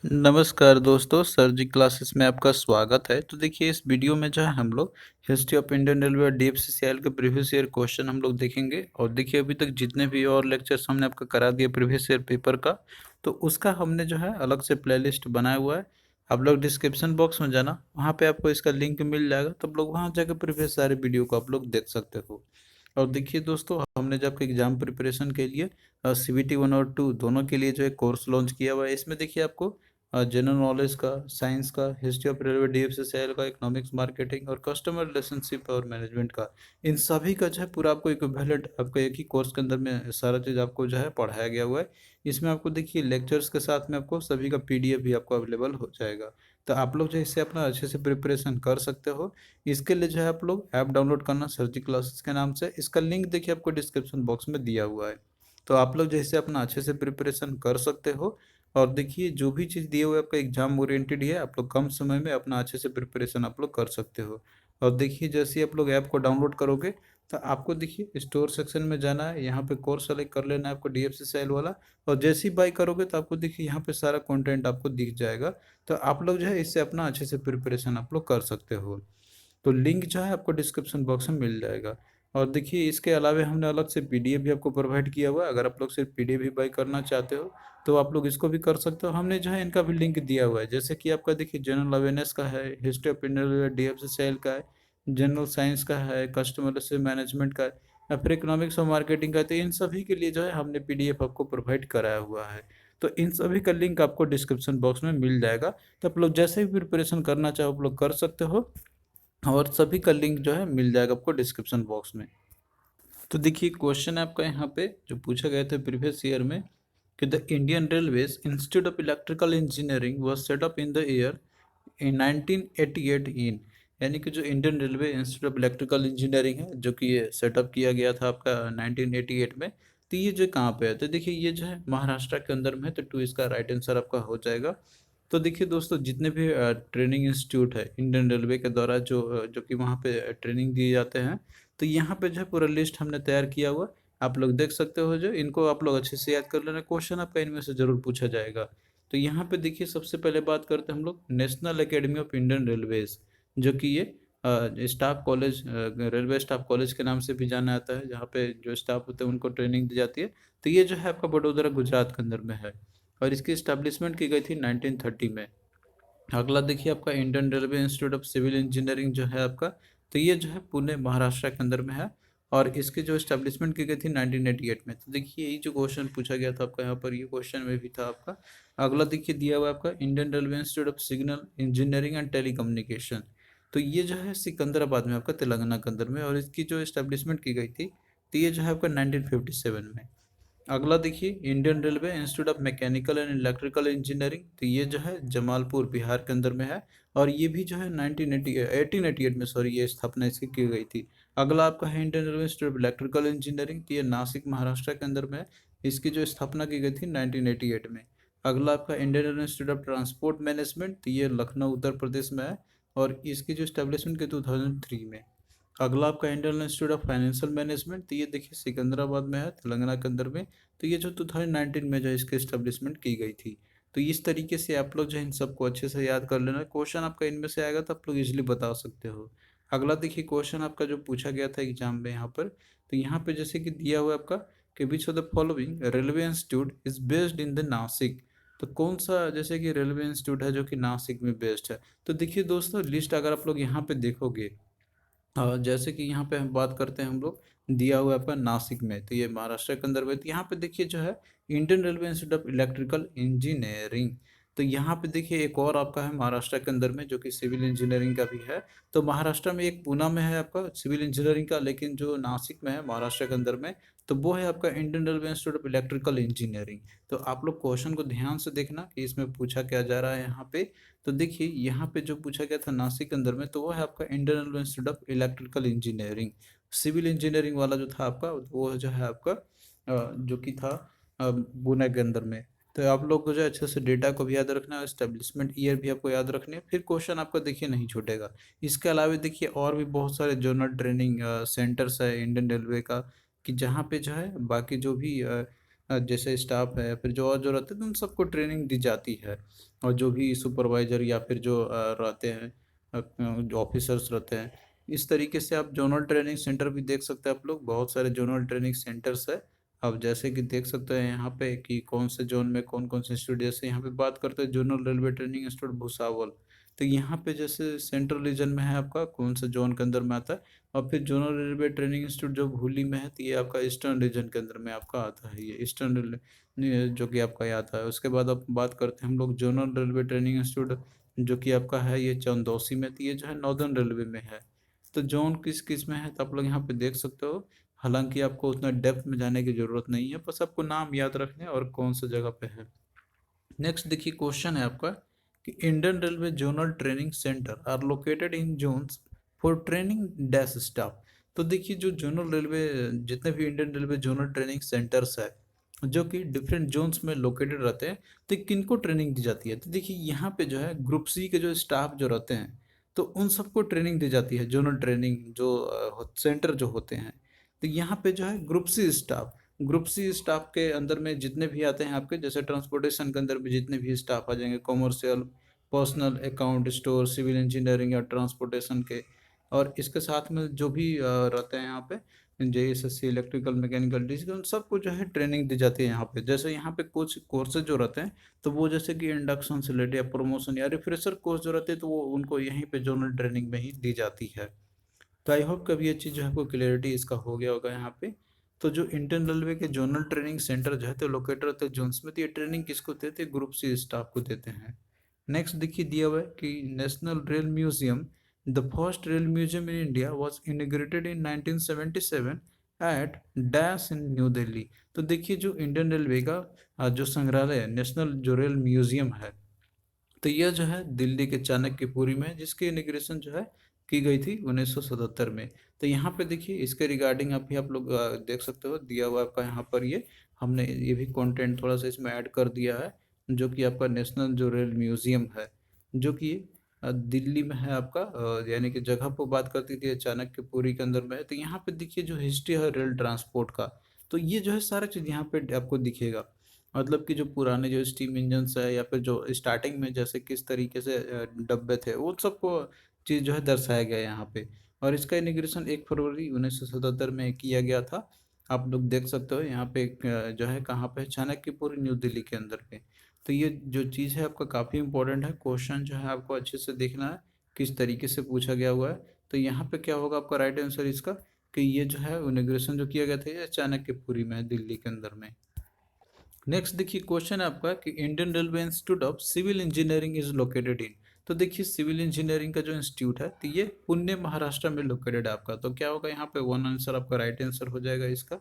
नमस्कार दोस्तों, सर जी क्लासेस में आपका स्वागत है। तो देखिए इस वीडियो में जो है हम लोग हिस्ट्री ऑफ इंडियन रेलवे और डीएफसीसीआईएल के प्रीवियस ईयर क्वेश्चन हम लोग देखेंगे। और देखिए अभी तक जितने भी और लेक्चर्स हमने आपका करा दिया प्रीवियस ईयर पेपर का, तो उसका हमने जो है अलग से प्लेलिस्ट बनाया हुआ है। आप लोग डिस्क्रिप्शन बॉक्स में जाना, वहाँ पे आपको इसका लिंक मिल जाएगा, तो आप लोग वहाँ जाकर प्रीवियस सारे वीडियो को आप लोग देख सकते हो। और देखिए दोस्तों, हमने जब आपके एग्जाम प्रिपरेशन के लिए CBT 1 और 2 दोनों के लिए जो है कोर्स लॉन्च किया हुआ है। इसमें देखिए आपको जनरल नॉलेज का, साइंस का, हिस्ट्री ऑफ रेलवे, डीएफसीसीआईएल का, इकोनॉमिक्स, मार्केटिंग और कस्टमर रिलेशनशिप और मैनेजमेंट का, इन सभी का जो है पूरा आपको इक्विवेलेंट आपको एक ही कोर्स के अंदर में सारा चीज़ आपको जो है पढ़ाया गया हुआ है। इसमें आपको देखिए लेक्चर्स के साथ में आपको सभी का PDF भी आपको अवेलेबल हो जाएगा। तो आप लोग जो है इससे अपना अच्छे से प्रिपरेशन कर सकते हो। इसके लिए जो है आप लोग ऐप डाउनलोड करना, सर्जी क्लासेस के नाम से। इसका लिंक देखिए आपको डिस्क्रिप्शन बॉक्स में दिया हुआ है। तो आप लोग जैसे अपना अच्छे से प्रिपरेशन कर सकते हो। और देखिए जो भी चीज़ दिए हुए आपका एग्जाम ओरिएंटेड ही है, आप लोग कम समय में अपना अच्छे से प्रिपरेशन आप लोग कर सकते हो। और देखिए जैसे ही आप लोग ऐप को डाउनलोड करोगे, तो आपको देखिए स्टोर सेक्शन में जाना है, यहाँ पे कोर्स सेलेक्ट कर लेना है आपको DFCCIL वाला। और जैसे ही बाई करोगे तो आपको देखिए यहाँ पे सारा कंटेंट आपको दिख जाएगा। तो आप लोग जो है इससे अपना अच्छे से प्रिपरेशन आप लोग कर सकते हो। तो लिंक जो है आपको डिस्क्रिप्शन बॉक्स में मिल जाएगा। और देखिए इसके अलावा हमने अलग से PDF भी आपको प्रोवाइड किया हुआ है। अगर आप लोग सिर्फ PDF भी बाई करना चाहते हो, तो आप लोग इसको भी कर सकते हो। हमने जो है इनका भी लिंक दिया हुआ है, जैसे कि आपका देखिए जनरल अवेयरनेस का है, हिस्ट्री ऑफ इंडियन DFCCIL का है, जनरल साइंस का है, कस्टमर से मैनेजमेंट का है, या फिर इकोनॉमिक्स और मार्केटिंग का है। तो इन सभी के लिए जो है हमने PDF आपको प्रोवाइड कराया हुआ है। तो इन सभी का लिंक आपको डिस्क्रिप्शन बॉक्स में मिल जाएगा। तो आप लोग जैसे भी प्रिपरेशन करना चाहो आप लोग कर सकते हो। और सभी का लिंक जो है मिल जाएगा आपको डिस्क्रिप्शन बॉक्स में। तो देखिए क्वेश्चन आपका यहाँ पे जो पूछा गया था प्रीवियस ईयर में, कि the Indian railways institute of Electrical engineering was set up in the year in 1988 इन, यानी कि जो Indian Railway Institute of Electrical engineering है, जो कि ये सेटअप किया गया था आपका 1988 में। तो ये जो कहाँ पे है, तो देखिए ये जो है महाराष्ट्र के अंदर में है। तो 2 इसका राइट आंसर आपका हो जाएगा। तो देखिए दोस्तों, जितने भी ट्रेनिंग इंस्टीट्यूट है इंडियन रेलवे के द्वारा जो कि वहाँ पे ट्रेनिंग दिए जाते हैं, तो यहाँ पे जो है पूरा लिस्ट हमने तैयार किया हुआ। आप लोग देख सकते हो, जो इनको आप लोग अच्छे से याद कर लेना, क्वेश्चन आपका इनमें से जरूर पूछा जाएगा। तो यहाँ पे देखिए सबसे पहले बात करते हैं हम लोग national academy of Indian railways, जो कि ये staff college, railway staff college के नाम से भी जाना जाता है, जहाँ पे जो स्टाफ होते हैं उनको ट्रेनिंग दी जाती है। तो ये जो है आपका बड़ोदरा गुजरात के अंदर में है। और इसकी स्टैब्लिशमेंट की गई थी 1930 में। अगला देखिए आपका Indian Railway Institute of Civil Engineering जो है आपका, तो ये जो है पुणे महाराष्ट्र के अंदर में है। और इसकी जो स्टैब्लिशमेंट की गई थी 1988 में। तो देखिए यही जो क्वेश्चन पूछा गया था आपका यहाँ पर, ये क्वेश्चन में भी था आपका। अगला देखिए दिया हुआ है आपका Indian Railway Institute of signal engineering and telecommunication. तो ये जो है सिकंदराबाद में आपका तेलंगाना के अंदर में, और इसकी जो स्टैब्लिशमेंट की गई थी, तो ये जो है आपका 1957 में। अगला देखिए Indian Railway Institute of mechanical and electrical engineering, तो ये जो है जमालपुर बिहार के अंदर में है। और ये भी जो है 1888 में, सॉरी, ये स्थापना इसकी की गई थी। अगला आपका है Indian Railway Institute of Electrical engineering, तो ये नासिक महाराष्ट्र के अंदर में है। इसकी जो स्थापना की गई थी 1988 में। अगला आपका Indian Railway Institute of transport management, तो ये लखनऊ उत्तर प्रदेश में है। और इसकी जो स्टेब्लिशमेंट की 2003 में। अगला आपका Indian institute of financial management, तो ये देखिए सिकंदराबाद में है, तेलंगाना के अंदर में। तो ये जो 2019 में जो इसकी स्टेब्लिशमेंट की गई थी। तो इस तरीके से आप लोग जो है इन सबको अच्छे से याद कर लेना। क्वेश्चन आपका इनमें से आएगा तो आप लोग इजीली बता सकते हो। अगला देखिए क्वेश्चन आपका जो पूछा गया था एग्जाम में यहाँ पर, तो यहाँ पे जैसे कि दिया हुआ है आपका, कि which of the following railway institute is based in the Nashik. तो कौन सा जैसे कि रेलवे इंस्टीट्यूट है जो कि नासिक में बेस्ड है। तो देखिए दोस्तों, लिस्ट अगर आप लोग यहाँ पे देखोगे, जैसे कि यहाँ पे हम बात करते हैं हम लोग, दिया हुआ है आपका नासिक में, तो ये महाराष्ट्र के अंदर में। तो यहाँ पे देखिए जो है Indian Railway Institute of Electrical engineering. तो यहाँ पे देखिए एक और आपका है महाराष्ट्र के अंदर में, जो कि सिविल इंजीनियरिंग का भी है। तो महाराष्ट्र में एक पूना में है आपका सिविल इंजीनियरिंग का, लेकिन जो नासिक में है महाराष्ट्र के अंदर में, तो वो है आपका Indian Railway Institute of Electrical engineering. तो आप लोग क्वेश्चन को ध्यान से देखना कि इसमें पूछा क्या जा रहा है यहाँ पे। तो देखिए यहाँ पे जो पूछा गया था नासिक के अंदर में, तो वो है आपका Indian Railway Institute of Electrical Engineering. Civil engineering वाला जो था आपका, वो जो है आपका जो कि था पुणे के अंदर में। तो आप लोग को जो है अच्छे से डेटा को भी याद रखना है, एस्टेब्लिशमेंट ईयर भी आपको याद रखनी है, फिर क्वेश्चन आपका देखिए नहीं छूटेगा। इसके अलावा देखिए और भी बहुत सारे जोनल ट्रेनिंग सेंटर्स है इंडियन रेलवे का, कि जहाँ पे जो है बाकी जो भी जैसे स्टाफ है या फिर जो और जो रहते हैं तो उन सबको ट्रेनिंग दी जाती है। और जो भी सुपरवाइजर या फिर जो रहते हैं जो ऑफिसर्स रहते हैं, इस तरीके से आप जोनल ट्रेनिंग सेंटर भी देख सकते हैं। आप लोग बहुत सारे जोनल ट्रेनिंग सेंटर्स है। अब जैसे कि देख सकते हैं यहाँ पे कि कौन से जोन में कौन कौन से इंस्टीट्यूट, जैसे यहाँ पे बात करते हैं zonal railway training institute Bhusawal. तो यहाँ पे जैसे सेंट्रल रीजन में है आपका, कौन सा जोन के अंदर में आता है। और फिर जोनल रेलवे ट्रेनिंग इंस्टीट्यूट जो भूली में है, तो ये आपका ईस्टर्न रीजन के अंदर में आपका आता है, ये ईस्टर्न रेलवे जो कि आपका ये आता है। उसके बाद आप बात करते हैं हम लोग जोनल रेलवे ट्रेनिंग इंस्टीट्यूट जो कि आपका है ये चंदौसी में, तो ये जो है नॉर्दर्न रेलवे में है। तो जोन किस किस में है तो आप लोग यहाँ पे देख सकते हो। हालांकि आपको उतना डेप्थ में जाने की जरूरत नहीं है, बस आपको नाम याद रखने और कौन सा जगह पे है। नेक्स्ट देखिए क्वेश्चन है आपका कि Indian railway zonal training centre are located in zones for training dash staff. तो देखिए जो जोनल रेलवे, जितने भी Indian railway zonal training centres है जो कि डिफरेंट जोन्स में लोकेटेड रहते हैं, तो किनको ट्रेनिंग दी जाती है। तो देखिए यहाँ पे जो है ग्रुप सी के जो स्टाफ जो रहते हैं तो उन सबको ट्रेनिंग दी जाती है। जोनल ट्रेनिंग जो सेंटर जो होते हैं, तो यहाँ पे जो है ग्रुप सी स्टाफ के अंदर में जितने भी आते हैं आपके, जैसे ट्रांसपोर्टेशन के अंदर भी जितने भी स्टाफ आ जाएंगे, commercial, personal, account, store, civil engineering या ट्रांसपोर्टेशन के। और इसके साथ में जो भी रहते हैं यहाँ पे JSSC, इलेक्ट्रिकल, मैकेनिकल, डिजिटल, उन सबको जो है ट्रेनिंग दी जाती है यहाँ पे। जैसे यहाँ पे कुछ कोर्सेज जो रहते हैं तो वो जैसे कि इंडक्शन से रिलेटेड या प्रमोशन या रिफ्रेशर कोर्स जो रहते हैं तो वो उनको यहीं पे जोनल ट्रेनिंग में ही दी जाती है। तो आई होप कभी ये चीज़ जो है आपको क्लियरिटी इसका हो गया होगा यहाँ पे। तो जो इंडियन रेलवे के जोनल ट्रेनिंग सेंटर जो है तो लोकेटेड होते हैं जोन्स में, तो ये ट्रेनिंग किसको देते हैं, ग्रुप सी स्टाफ को देते हैं। नेक्स्ट देखिए दिया हुआ है कि national rail museum, the first rail museum in India was inaugurated in 1977 at dash in new Delhi. तो देखिए जो इंडियन रेलवे का जो संग्रहालय है, नेशनल जो रेल म्यूजियम है, तो यह जो है दिल्ली के चाणक्यपुरी में है, जिसकी इनिग्रेशन जो है की गई थी 1977 में। तो यहाँ पे देखिए इसके रिगार्डिंग आप भी आप लोग देख सकते हो, दिया हुआ आपका यहाँ पर ये हमने ये भी कंटेंट थोड़ा सा इसमें ऐड कर दिया है, जो कि आपका नेशनल जो रेल म्यूजियम है जो कि दिल्ली में है आपका, यानी कि जगह पर बात करती थी चाणक्यपुरी के अंदर में है। तो यहाँ पे देखिए जो हिस्ट्री है रेल ट्रांसपोर्ट का, तो ये जो है सारा चीज़ यहाँ पे आपको दिखेगा। मतलब कि जो पुराने जो स्टीम इंजन्स है या फिर जो स्टार्टिंग में जैसे किस तरीके से डब्बे थे, वो सबको चीज़ जो है दर्शाया गया है यहाँ पे। और इसका इनिग्रेशन 1 फरवरी 1977 में किया गया था। आप लोग देख सकते हो यहाँ पे जो है कहाँ पे, चाणक्यपुर, न्यू दिल्ली के अंदर पे। तो ये जो चीज़ है आपका काफ़ी इंपॉर्टेंट है, क्वेश्चन जो है आपको अच्छे से देखना है किस तरीके से पूछा गया हुआ है। तो यहाँ पे क्या होगा आपका राइट आंसर इसका, कि ये जो है इनिग्रेशन जो किया गया था ये चाणक्यपुरी में है, दिल्ली के अंदर में। नेक्स्ट देखिए क्वेश्चन है आपका कि Indian Railway Institute of Civil Engineering is located in. तो देखिए सिविल इंजीनियरिंग का जो इंस्टीट्यूट है तो ये पुणे महाराष्ट्र में लोकेटेड है आपका। तो क्या होगा यहाँ पे वन आंसर आपका राइट आंसर हो जाएगा इसका।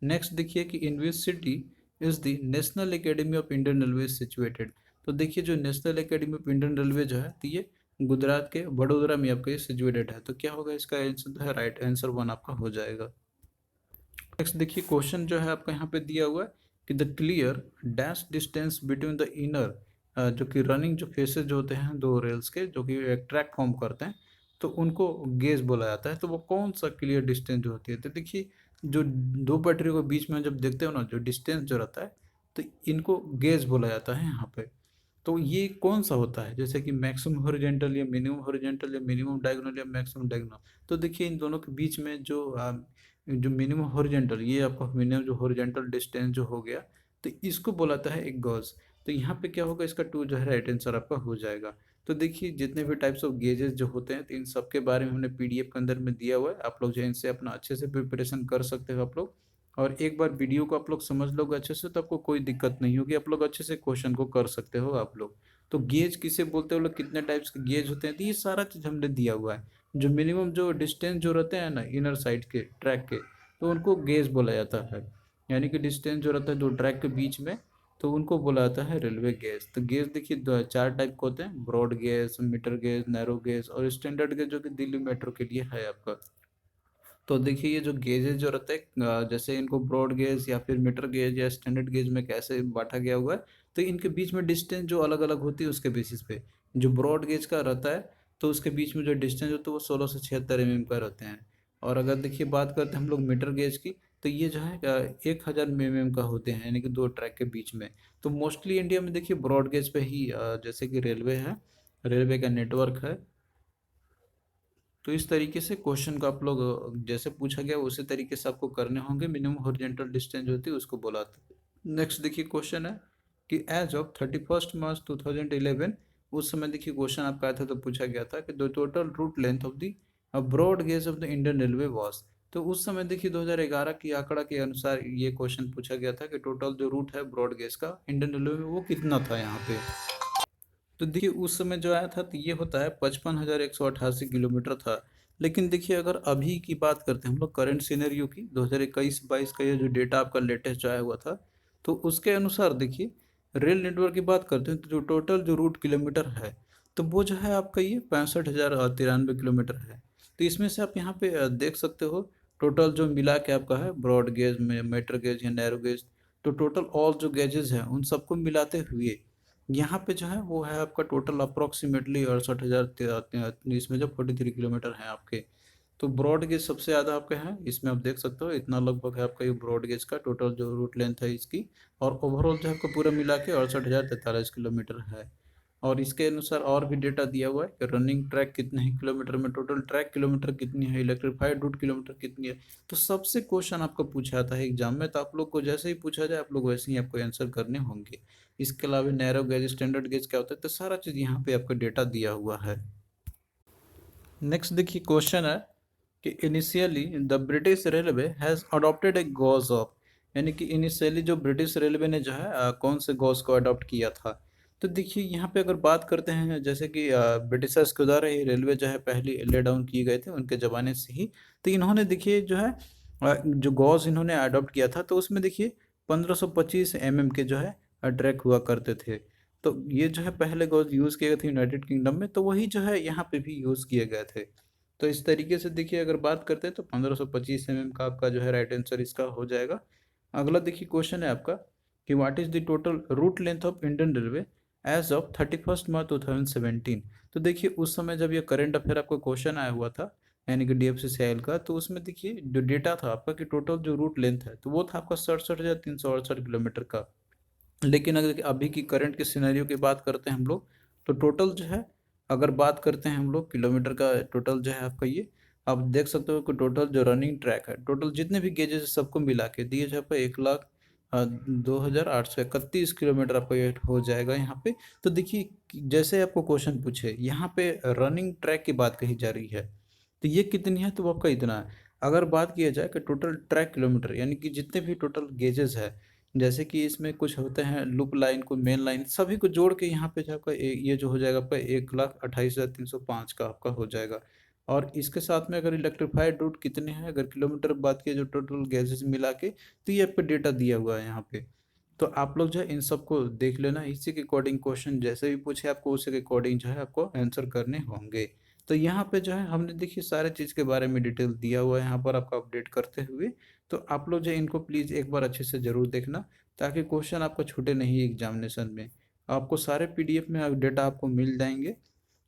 नेक्स्ट देखिए कि in which city is the national academy of Indian railway situated. तो देखिए जो national academy of Indian railway जो है तो ये गुजरात के वडोदरा में आपका ये सिचुएटेड है। तो क्या होगा इसका आंसर है, राइट आंसर वन आपका हो जाएगा। नेक्स्ट देखिए क्वेश्चन जो है आपका यहाँ पे दिया हुआ है कि the clear dash distance between the inner, जो कि रनिंग जो फेसेज होते हैं दो रेल्स के जो कि एक ट्रैक फॉर्म करते हैं, तो उनको गेज बोला जाता है। तो वो कौन सा क्लियर डिस्टेंस जो होती है, तो देखिए जो दो पटरियों के बीच में जब देखते हो ना जो डिस्टेंस जो रहता है, तो इनको गेज बोला जाता है यहाँ पे। तो ये कौन सा होता है, जैसे कि मैक्सिमम हॉरिजॉन्टल या मिनिमम हॉरिजॉन्टल या मिनिमम डायगोनल या मैक्सिमम डायगोनल। तो देखिए इन दोनों के बीच में जो मिनिमम हॉरिजॉन्टल, ये आपका मिनिमम जो हॉरिजॉन्टल डिस्टेंस जो हो गया, तो इसको बोलाता है एक गॉज। तो यहाँ पे क्या होगा, इसका टू जो है राइट आंसर आपका हो जाएगा। तो देखिए जितने भी टाइप्स ऑफ गेजेस जो होते हैं तो इन सब के बारे में हमने PDF के अंदर में दिया हुआ है। आप लोग जो है इनसे अपना अच्छे से प्रिपरेशन कर सकते हो आप लोग। और एक बार वीडियो को आप लोग समझ लोगे अच्छे से तो आपको कोई दिक्कत नहीं होगी, आप लोग अच्छे से क्वेश्चन को कर सकते हो आप लोग। तो गेज किसे बोलते हो लोग, कितने टाइप्स के गेज होते हैं, तो ये सारा चीज़ हमने दिया हुआ है। जो मिनिमम जो डिस्टेंस जो रहते हैं ना इनर साइड के ट्रैक के, तो उनको गेज बोला जाता है। यानी कि डिस्टेंस जो रहता है दो ट्रैक के बीच में, तो उनको बोला जाता है रेलवे गेज। तो गेज देखिए चार टाइप के होते हैं, broad gauge, metre gauge, narrow gauge और स्टैंडर्ड गेज, जो कि दिल्ली मेट्रो के लिए है आपका। तो देखिए ये जो गेजेस जो रहते हैं, जैसे इनको ब्रॉड गेज या फिर मीटर गेज या स्टैंडर्ड गेज में कैसे बांटा गया हुआ है, तो इनके बीच में डिस्टेंस जो अलग अलग होती है उसके बेसिस पे। जो ब्रॉड गेज का रहता है तो उसके बीच में जो डिस्टेंस होता है वो 16 से 76 mm का रहते हैं। और अगर देखिए बात करते हैं हम लोग मीटर गेज की, तो ये जो है 1000 mm का होते हैं, यानी कि दो ट्रैक के बीच में। तो मोस्टली इंडिया में देखिए ब्रॉड गेज पे ही जैसे कि रेलवे है, रेलवे का नेटवर्क है। तो इस तरीके से क्वेश्चन को आप लोग जैसे पूछा गया उसी तरीके से आपको करने होंगे। मिनिमम हॉरिजॉन्टल डिस्टेंस होती है उसको बोलाते हैं। नेक्स्ट देखिए क्वेश्चन है कि एज ऑफ 31 मार्च 2011, उस समय देखिए क्वेश्चन आपका आया था तो पूछा गया था कि the total route length of the broad gauge of the Indian railway was. तो उस समय देखिए 2011 की आंकड़ा के अनुसार ये क्वेश्चन पूछा गया था कि टोटल जो रूट है ब्रॉड गेज का इंडियन रेलवे में वो कितना था यहाँ पे। तो देखिए उस समय जो आया था तो ये होता है 55,188 किलोमीटर था। लेकिन देखिए अगर अभी की बात करते हैं हम लोग करंट सिनेरियो की 2021-22 का ये जो डेटा आपका लेटेस्ट जो आया हुआ था, तो उसके अनुसार देखिए रेल नेटवर्क की बात करते हैं तो जो टोटल जो रूट किलोमीटर है तो वो जो है आपका ये 65,093 किलोमीटर है। तो इसमें से आप यहाँ पे देख सकते हो टोटल जो मिला के आपका है ब्रॉड गेज में मेटर गेज या नैरो गेज, तो टोटल ऑल जो गेजेस हैं उन सबको मिलाते हुए यहाँ पे जो है वो है आपका टोटल अप्रोक्सीमेटली 68,000, इसमें जो 43 किलोमीटर है आपके। तो ब्रॉड गेज सबसे ज़्यादा आपका है, इसमें आप देख सकते हो इतना लगभग है आपका ये ब्रॉड गेज का टोटल जो रूट लेंथ है इसकी। और ओवरऑल जो है आपको पूरा मिला के 68,043 किलोमीटर है। और इसके अनुसार और भी डेटा दिया हुआ है कि रनिंग ट्रैक कितने हैं किलोमीटर में, टोटल ट्रैक किलोमीटर कितनी है, इलेक्ट्रीफाइड रूट किलोमीटर कितनी है। तो सबसे क्वेश्चन आपको पूछा था एग्जाम में, तो आप लोग को जैसे ही पूछा जाए आप लोग वैसे ही आपको आंसर करने होंगे। इसके अलावा नैरो गेज स्टैंडर्ड गेज क्या होता है तो सारा चीज़ यहाँ पे आपका डेटा दिया हुआ है। नेक्स्ट देखिए क्वेश्चन है कि initially the British railway has adopted a gauge of, यानी कि इनिशियली जो ब्रिटिश रेलवे ने जो है कौन से गॉज को अडॉप्ट किया था। तो देखिए यहाँ पे अगर बात करते हैं जैसे कि ब्रिटिशर्स के द्वारा ये रेलवे जो है पहले ले डाउन किए गए थे उनके ज़माने से ही। तो इन्होंने देखिए जो है जो गॉज इन्होंने अडॉप्ट किया था तो उसमें देखिए 1525 mm के जो है ट्रैक हुआ करते थे। तो ये जो है पहले गॉज यूज़ किए गए थे यूनाइटेड किंगडम में, तो वही जो है यहाँ पे भी यूज़ किए गए थे। तो इस तरीके से देखिए अगर बात करते हैं तो 1525 mm का आपका जो है राइट आंसर इसका हो जाएगा। अगला देखिए क्वेश्चन है आपका कि what is the total route length of Indian railway as of 31 March 2017। तो देखिए उस समय जब ये करंट अफेयर आपका क्वेश्चन आया हुआ था यानी कि DFCCIL का, तो उसमें देखिए जो डेटा था आपका कि टोटल जो रूट लेंथ है तो वो था आपका 67,368 किलोमीटर का। लेकिन अगर अभी की करंट के सिनेरियो की बात करते हैं हम लोग तो टोटल जो है अगर बात करते हैं हम लोग किलोमीटर का टोटल जो है आपका ये आप देख सकते हो कि टोटल जो रनिंग ट्रैक है टोटल जितने भी गेजेस सबको मिला के दिए जो आपका 1,02,831 किलोमीटर आपका ये हो जाएगा यहाँ पे। तो देखिए जैसे आपको क्वेश्चन पूछे यहाँ पे रनिंग ट्रैक की बात कही जा रही है तो ये कितनी है तो आपका इतना है। अगर बात किया जाए कि टोटल ट्रैक किलोमीटर यानी कि जितने भी टोटल गेजेस है जैसे कि इसमें कुछ होते हैं लूप लाइन को मेन लाइन सभी को जोड़ के यहाँ पे जो आपका ये जो हो जाएगा आपका 1,28,305 का आपका हो जाएगा। और इसके साथ में अगर इलेक्ट्रीफाइड रूट कितने हैं अगर किलोमीटर बात किया जो टोटल गैसेस मिला के तो ये आपका डेटा दिया हुआ है यहाँ पे। तो आप लोग जो है इन सबको देख लेना, इसी के अकॉर्डिंग क्वेश्चन जैसे भी पूछे आपको उसी के अकॉर्डिंग जो है आपको आंसर करने होंगे। तो यहाँ पे जो है हमने देखिए सारे चीज़ के बारे में डिटेल दिया हुआ है यहाँ पर आपका अपडेट करते हुए। तो आप लोग जो है इनको प्लीज़ एक बार अच्छे से ज़रूर देखना ताकि क्वेश्चन आपका छूटे नहीं एग्जामिनेशन में। आपको सारे PDF में डेटा आपको मिल जाएंगे।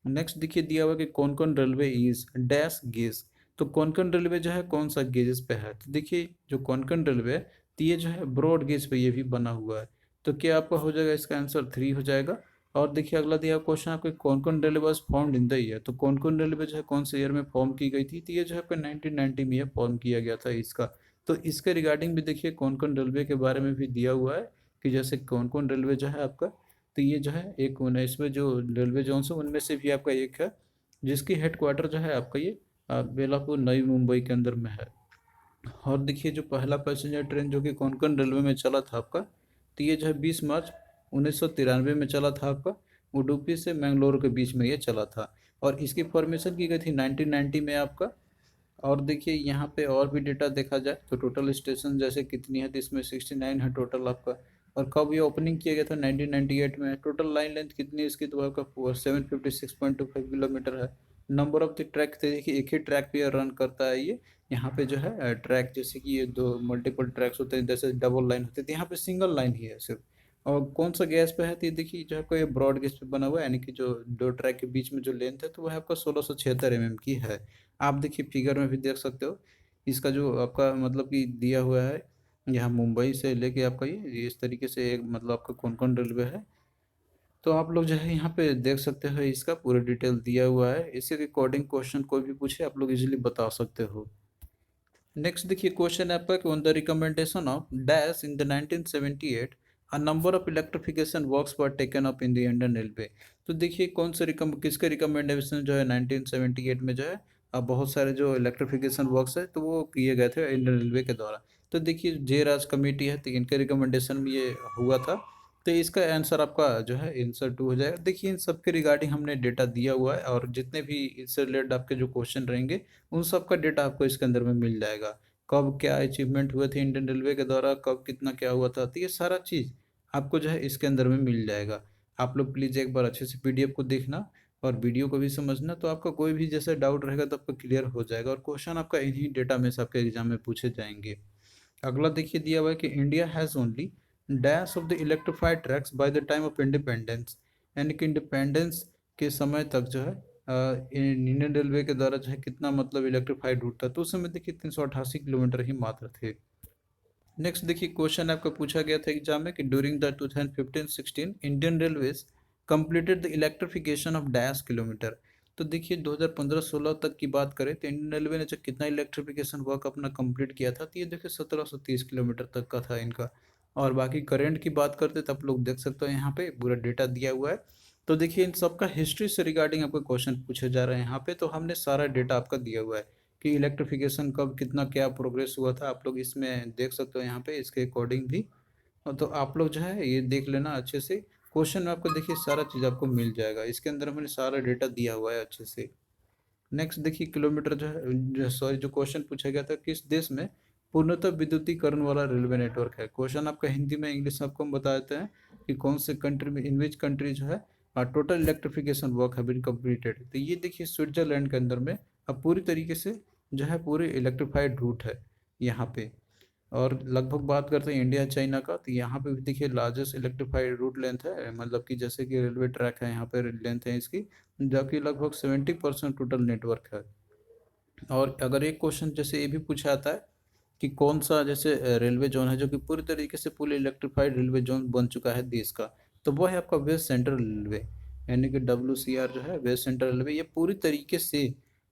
नेक्स्ट देखिए दिया हुआ कि कौन कौन रेलवे इज डैश गेज। तो कोंकण रेलवे जो है कौन सा गेजेस पे है तो देखिए जो कोंकण रेलवे है तो ये जो है ब्रॉड गेज पे ये भी बना हुआ है। तो क्या आपका हो जाएगा इसका आंसर 3 हो जाएगा। और देखिए अगला दिया क्वेश्चन आपको Konkan railway was formed in the year. तो कोंकण रेलवे जो है कौन से ईयर में फॉर्म की गई थी तो ये जो है आपका 1990 में ये फॉर्म किया गया था इसका। तो इसके रिगार्डिंग भी देखिए कोंकण रेलवे के बारे में भी दिया हुआ है कि जैसे कौन कौन रेलवे जो है आपका। तो ये जो है एक 19 जो रेलवे जोन है उनमें से भी आपका एक है जिसकी हेडक्वार्टर जो है आपका ये बेलापुर नई मुंबई के अंदर में है। और देखिए जो पहला पैसेंजर ट्रेन जो कि कोंकण रेलवे में चला था आपका तो ये जो है 20 मार्च 1993 में चला था आपका उडुपी से मैंगलोर के बीच में ये चला था। और इसकी फॉर्मेशन की गई थी 1990 में आपका। और देखिए यहाँ पे और भी डेटा देखा जाए तो टोटल स्टेशन जैसे कितनी है तो इसमें 69 है टोटल आपका। और कब ये ओपनिंग किया गया था 1998 में। टोटल लाइन लेंथ कितनी है इसकी तो आपका 756.25 किलोमीटर है। नंबर ऑफ द ट्रैक थे देखिए एक ही ट्रैक पे रन करता है ये। यहाँ पे जो है ट्रैक जैसे कि ये दो मल्टीपल ट्रैक्स होते हैं जैसे डबल लाइन होते थे यहाँ पे सिंगल लाइन ही है सिर्फ। और कौन सा गैस पे है तो ये देखिए जो आपका ये ब्रॉड गेज पे बना हुआ है यानी कि जो दो ट्रैक के बीच में जो लेंथ है तो वह आपका 1676 mm की है। आप देखिए फिगर में भी देख सकते हो इसका जो आपका मतलब कि दिया हुआ है यहाँ मुंबई से लेके आपका ये इस तरीके से एक मतलब आपका कौन कौन रेलवे है, तो आप लोग जो है यहाँ पे देख सकते हो, इसका पूरा डिटेल दिया हुआ है। इसी के अकॉर्डिंग क्वेश्चन कोई भी पूछे आप लोग इजीली बता सकते हो। नेक्स्ट देखिए क्वेश्चन है आपका कि on the recommendation of dash in the 1978 a number of electrification works were taken up in the Indian railway. तो देखिए कौन से किसके रिकमेंडेशन जो है 1978 में जो है अब बहुत सारे जो इलेक्ट्रिफिकेशन वर्क्स है तो वो किए गए थे इंडियन रेलवे के द्वारा। तो देखिए जे राज कमेटी है तो इनके रिकमेंडेशन में ये हुआ था। तो इसका आंसर आपका जो है आंसर 2 हो जाएगा। देखिए इन सब के रिगार्डिंग हमने डेटा दिया हुआ है और जितने भी इससे रिलेटेड आपके जो क्वेश्चन रहेंगे उन सब का डेटा आपको इसके अंदर में मिल जाएगा। कब क्या अचीवमेंट हुए थे इंडियन रेलवे के द्वारा, कब कितना क्या हुआ था, तो ये सारा चीज़ आपको जो है इसके अंदर में मिल जाएगा। आप लोग प्लीज़ एक बार अच्छे से पीडीएफ को देखना और वीडियो को भी समझना, तो आपका कोई भी जैसे डाउट रहेगा तो आपका क्लियर हो जाएगा और क्वेश्चन आपका इन्हीं डेटा में से आपके एग्जाम में पूछे जाएंगे। अगला देखिए दिया हुआ है कि India has only dash of the electrified tracks by the time of independence. यानी कि इंडिपेंडेंस के समय तक जो है इंडियन रेलवे के द्वारा जो है कितना मतलब इलेक्ट्रिफाइड रूट था, तो उस समय देखिए 388 किलोमीटर ही मात्र थे। नेक्स्ट देखिए क्वेश्चन आपका पूछा गया था एग्जाम में कि during the 2015-16 Indian railways completed the electrification of dash kilometre. तो देखिए 2015-16 तक की बात करें तो इंडियन रेलवे ने जो कितना इलेक्ट्रिफिकेशन वर्क अपना कंप्लीट किया था, तो ये देखिए 1730 किलोमीटर तक का था इनका। और बाकी करंट की बात करते तो आप लोग देख सकते हो यहाँ पे पूरा डेटा दिया हुआ है। तो देखिए इन सबका हिस्ट्री से रिगार्डिंग आपको क्वेश्चन पूछे जा रहे हैं यहाँ पे, तो हमने सारा डेटा आपका दिया हुआ है कि इलेक्ट्रिफिकेशन कब कितना क्या प्रोग्रेस हुआ था, आप लोग इसमें देख सकते हो यहाँ पे इसके अकॉर्डिंग भी। तो आप लोग जो है ये देख लेना अच्छे से, क्वेश्चन में आपको देखिए सारा चीज़ आपको मिल जाएगा, इसके अंदर मैंने सारा डेटा दिया हुआ है अच्छे से। नेक्स्ट देखिए किलोमीटर जो है सॉरी जो क्वेश्चन पूछा गया था, किस देश में पूर्णतः विद्युतीकरण वाला रेलवे नेटवर्क है। क्वेश्चन आपका हिंदी में इंग्लिश में आपको हम बता देते हैं कि कौन से कंट्री में, इन विच कंट्री जो है टोटल इलेक्ट्रिफिकेशन वर्क है बीन कम्प्लीटेड। तो ये देखिए स्विट्जरलैंड के अंदर में अब पूरी तरीके से जो है पूरे इलेक्ट्रिफाइड रूट है यहाँ पे। और लगभग बात करते हैं इंडिया चाइना का, तो यहाँ पे भी देखिए लार्जेस्ट इलेक्ट्रिफाइड रूट लेंथ है, मतलब कि जैसे कि रेलवे ट्रैक है यहाँ पे लेंथ है इसकी, जो कि लगभग 70% टोटल नेटवर्क है। और अगर एक क्वेश्चन जैसे ये भी पूछा जाता है कि कौन सा जैसे रेलवे जोन है जो कि पूरी तरीके से पूरे इलेक्ट्रिफाइड रेलवे जोन बन चुका है देश का, तो वो है आपका वेस्ट सेंट्रल रेलवे। यानी कि WCR जो है वेस्ट सेंट्रल रेलवे, ये पूरी तरीके से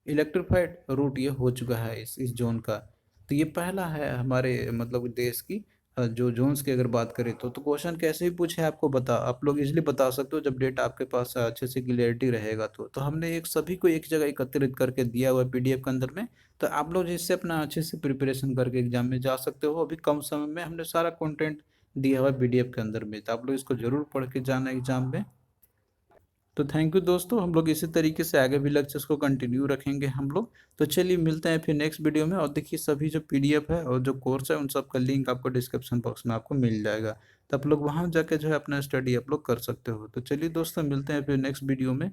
इलेक्ट्रिफाइड रूट ये हो चुका है इस जोन का। तो ये पहला है हमारे मतलब देश की जो जोन्स की अगर बात करें तो क्वेश्चन कैसे भी पूछे आपको बता आप लोग इजीली बता सकते हो जब डेटा आपके पास अच्छे से क्लियरिटी रहेगा। तो हमने एक सभी को एक जगह एकत्रित करके दिया हुआ है पीडीएफ के अंदर में, तो आप लोग इससे अपना अच्छे से प्रिपरेशन करके एग्जाम में जा सकते हो। अभी कम समय में हमने सारा कंटेंट दिया हुआ है पीडीएफ के अंदर में, तो आप लोग इसको जरूर पढ़ के जाना एग्जाम में। तो थैंक यू दोस्तों, हम लोग इसी तरीके से आगे भी लेक्चर्स को कंटिन्यू रखेंगे हम लोग। तो चलिए मिलते हैं फिर नेक्स्ट वीडियो में। और देखिए सभी जो पीडीएफ है और जो कोर्स है उन सब का लिंक आपको डिस्क्रिप्शन बॉक्स में आपको मिल जाएगा, तो आप लोग वहाँ जाके जो है अपना स्टडी आप लोग कर सकते हो। तो चलिए दोस्तों मिलते हैं फिर नेक्स्ट वीडियो में।